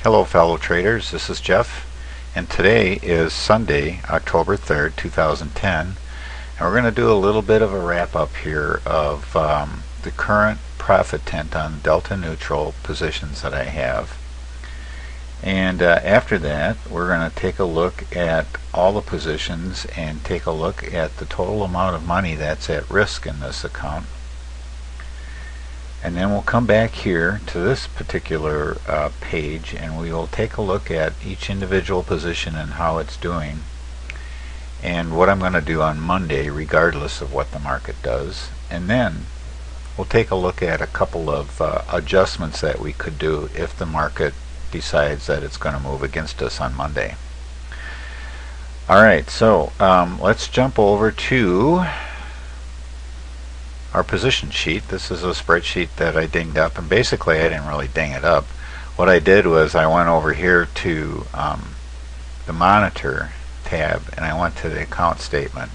Hello fellow traders, this is Jeff, and today is Sunday, October 3rd, 2010, and we're going to do a little bit of a wrap up here of the current profit tent on delta neutral positions that I have. And after that, we're going to take a look at all the positions and take a look at the total amount of money that's at risk in this account. And then we'll come back here to this particular page, and we will take a look at each individual position and how it's doing, and what I'm going to do on Monday regardless of what the market does. And then we'll take a look at a couple of adjustments that we could do if the market decides that it's going to move against us on Monday. Alright, so let's jump over to our position sheet. This is a spreadsheet that I dinged up, and basically I didn't really ding it up. What I did was I went over here to the monitor tab, and I went to the account statement,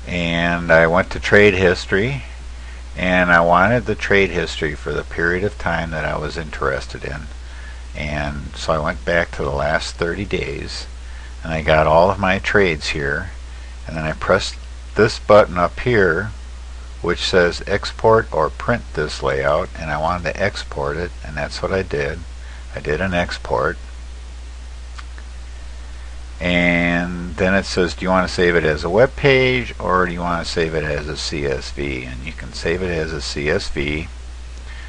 and I went to trade history, and I wanted the trade history for the period of time that I was interested in. And so I went back to the last 30 days, and I got all of my trades here, and then I pressed this button up here which says export or print this layout, and I wanted to export it, and that's what I did. I did an export, and then it says, do you want to save it as a web page or do you want to save it as a CSV? And you can save it as a CSV.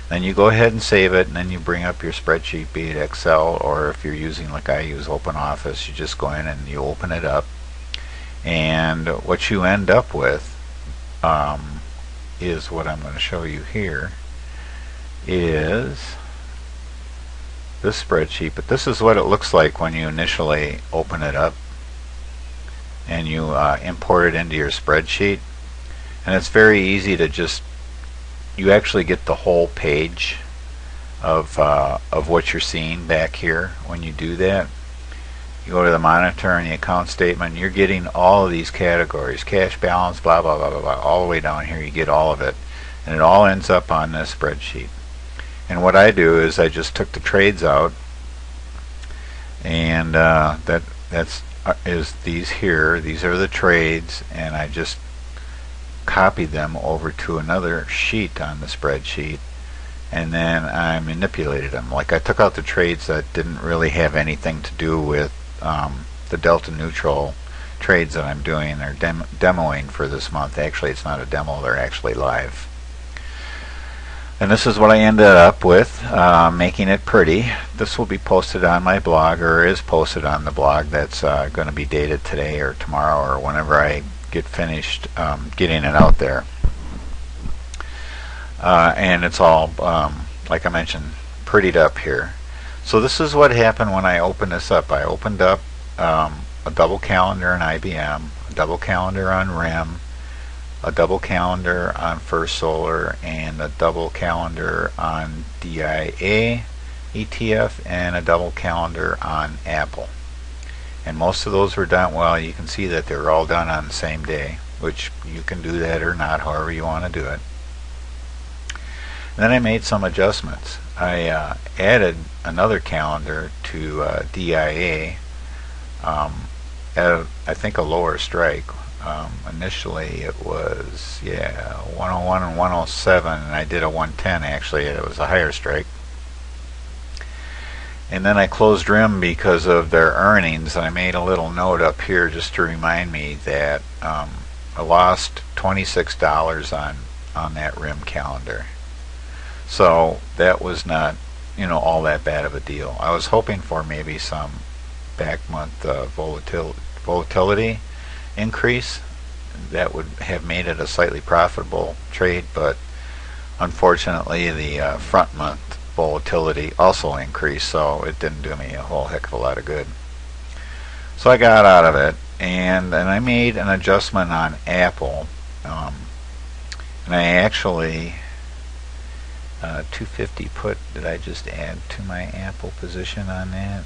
Then you go ahead and save it, and then you bring up your spreadsheet, be it Excel, or if you're using, like I use, OpenOffice, you just go in and you open it up. And what you end up with is what I'm going to show you here, is this spreadsheet. But this is what it looks like when you initially open it up and you import it into your spreadsheet. And it's very easy to just, you actually get the whole page of what you're seeing back here when you do that. You go to the monitor and the account statement, you're getting all of these categories, cash balance, blah blah blah blah blah, all the way down here. You get all of it, and it all ends up on this spreadsheet. And what I do is I just took the trades out, and that's these here. These are the trades, and I just copied them over to another sheet on the spreadsheet, and then I manipulated them. Like I took out the trades that didn't really have anything to do with the delta neutral trades that I'm doing or demoing for this month. Actually, it's not a demo, they're actually live. And this is what I ended up with, making it pretty. This will be posted on my blog, or is posted on the blog. That's going to be dated today or tomorrow or whenever I get finished getting it out there. And it's all, like I mentioned, prettied up here. So this is what happened when I opened this up. I opened up a double calendar on IBM, a double calendar on REM, a double calendar on First Solar, and a double calendar on DIA ETF, and a double calendar on Apple. And most of those were done, well, you can see that they're all done on the same day, which you can do that or not, however you want to do it. And then I made some adjustments. I added another calendar to DIA at I think a lower strike. Initially it was 101 and 107, and I did a 110 actually. It was a higher strike. And then I closed RIM because of their earnings, and I made a little note up here just to remind me that I lost $26 on that RIM calendar. So that was not, all that bad of a deal. I was hoping for maybe some back month volatility increase that would have made it a slightly profitable trade, but unfortunately the front month volatility also increased, so it didn't do me a whole heck of a lot of good. So I got out of it, and I made an adjustment on Apple, and I actually 250 put, did I just add to my Apple position on that?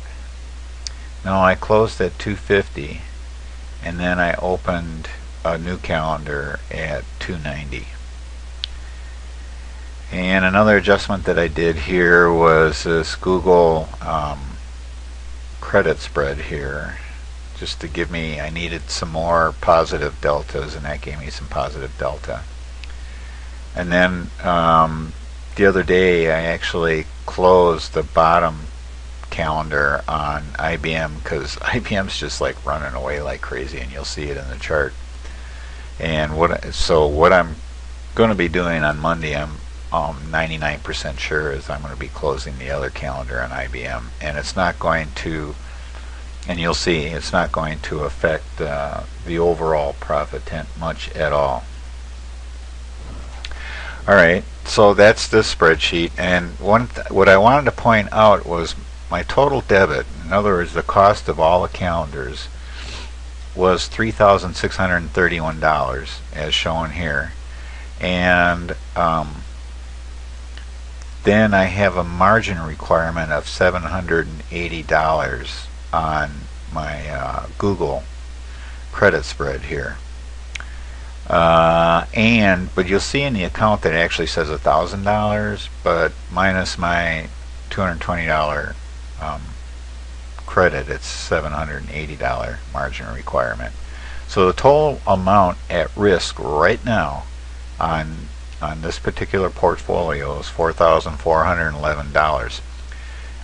No, I closed at 250, and then I opened a new calendar at 290. And another adjustment that I did here was this Google credit spread here, just to give me, I needed some more positive deltas, and that gave me some positive delta. And then the other day I actually closed the bottom calendar on IBM, because IBM's just like running away like crazy, and you'll see it in the chart. And what I'm going to be doing on Monday, I'm 99% sure, is I'm going to be closing the other calendar on IBM, and it's not going to, and you'll see, it's not going to affect the overall profit much at all. Alright, so that's this spreadsheet, and what I wanted to point out was my total debit. In other words, the cost of all the calendars was $3,631 as shown here, and then I have a margin requirement of $780 on my Google credit spread here. But you'll see in the account that it actually says $1,000, but minus my $220 credit, it's $780 margin requirement. So the total amount at risk right now on this particular portfolio is $4,411.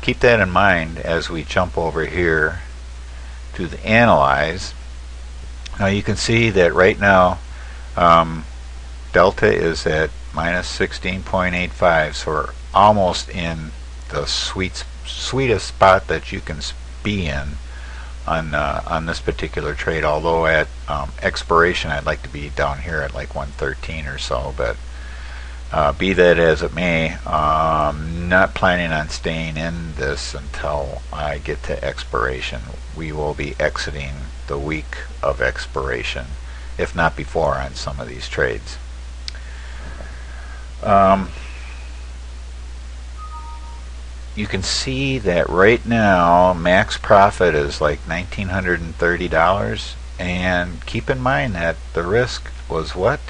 Keep that in mind as we jump over here to the analyze. Now you can see that right now delta is at minus 16.85, so we're almost in the sweetest spot that you can be in on this particular trade, although at expiration I'd like to be down here at like 113 or so, but be that as it may, I'm not planning on staying in this until I get to expiration. We will be exiting the week of expiration, if not before, on some of these trades. You can see that right now max profit is like $1,930, and keep in mind that the risk was what?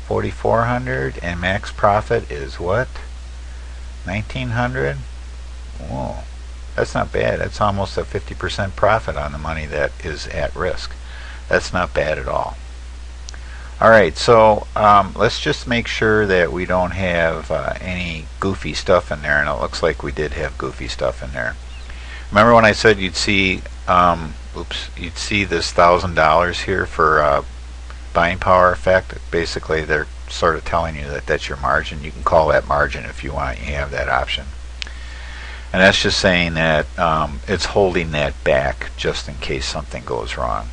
$4,400, and max profit is what? $1,900. Whoa, that's not bad. That's almost a 50% profit on the money that is at risk. That's not bad at all. Alright, so let's just make sure that we don't have any goofy stuff in there, and it looks like we did have goofy stuff in there. Remember when I said you'd see you'd see this $1,000 here for buying power effect? Basically they're sort of telling you that that's your margin. You can call that margin if you want. You have that option. And that's just saying that it's holding that back just in case something goes wrong.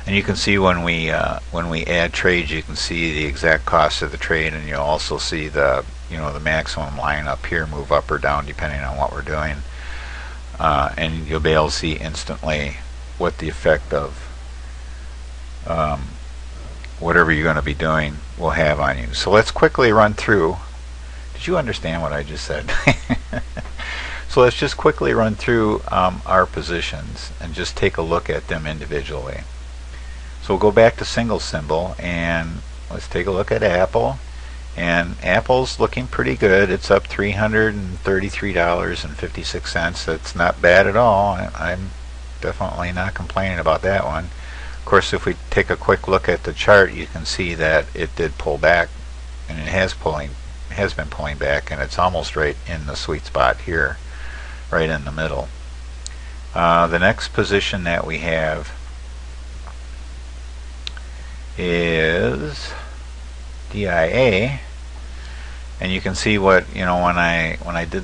And you can see when we add trades, you can see the exact cost of the trade, and you'll also see the the maximum line up here move up or down depending on what we're doing, and you'll be able to see instantly what the effect of whatever you're going to be doing will have on you. So let's quickly run through. Did you understand what I just said? So let's just quickly run through our positions and just take a look at them individually. So we'll go back to single symbol, and let's take a look at Apple. And Apple's looking pretty good. It's up $333.56. That's not bad at all. I'm definitely not complaining about that one. Of course, if we take a quick look at the chart, you can see that it did pull back, and it has been pulling back, and it's almost right in the sweet spot here, right in the middle. The next position that we have is DIA, and you can see what when I did the